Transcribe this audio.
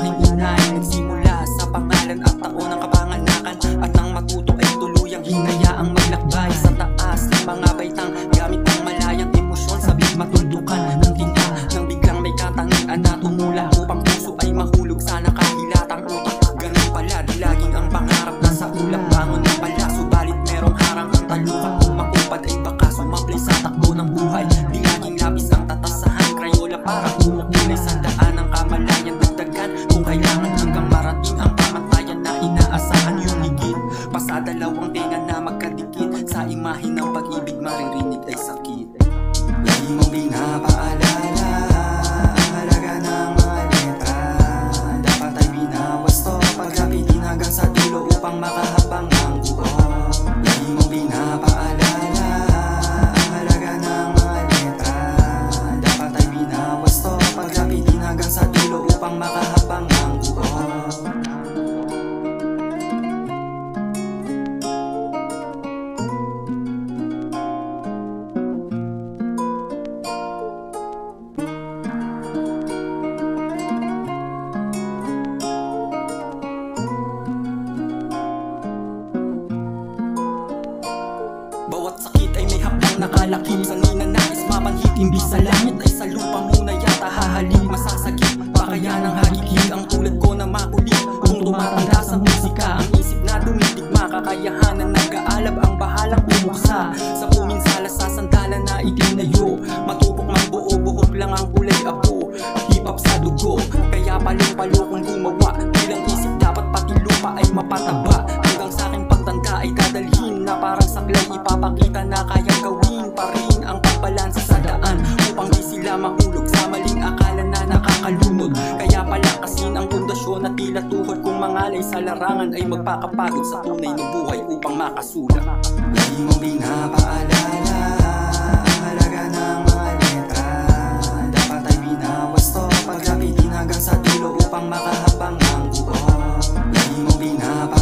aking ina ay nagsimula sa pangalan at taon ng kapanganakan, at nang matuto ay tuluyang hinayaang maglakbay sa taas ng mga baitang gamit ang malayang emosyon, sabik matuldukan ng tinta nang biglang may katangian na tumula upang puso ay mahulog sa nakahilatang utak. Ganun pala di laging ang pangarap na sa ulap, bangon na pala subalit merong harang ang talukan. Kung makupad ay baka sumablay sa takbo ng buhay, di laging labis ang tatasahan, krayola para kumukulay sa daan ng kamalayan. Dagdagan kung kailangan hanggang marating ang kamatayan na inaasahan, yung higit pa sa dalawang tenga na magkadikit, sa imahe ng pag-ibig maririnig ay sakit. Lagi mong pinapaalala ang halaga ng mga letra, dapat ay binawasto pagkapitin hanggang sa dulo upang makahabang ang buo. Lagi mong pinapaalala ang halaga ng mga letra, dapat ay binawasto pagkapitin hanggang sa dulo upang makahabang ang buo. Bawat sakit ay may hapang nakalakip, sa ninanais mapanghit, imbis sa langit ay sa lupa muna yata hahalik. Masasakit pa kaya ng hagigil ang tulad ko na makulit, kung tumatanda sa musika ang isip na dumidigma, kakayahanan nag-aalab ang bahalang bumuksa sa puminsala sa sandalan na itinayo. Matupok mang buo, buhok lang ang kulay abo, hip-hop sa dugo, kaya palong-palo kung gumawa. Bilang isip dapat pati lupa ay mapataba, hanggang sa aking pagtanda ay dadalhin na parang saklay, ipapakita na kayang gawin pa rin ang pagbalansa sa daan, upang di sila mahulog sa maling akala na nakakalunod. Kaya palakasin ang pundasyon na tila tuhod, kung mangalay sa larangan ay magpakapagod sa tunay na buhay upang makasulat. Lagi mong pinapaalala ang halaga ng mga letra, dapat ay binawasto pagkapitin hanggang sa dulo upang makahabang ang buo. Lagi mong pinapaalala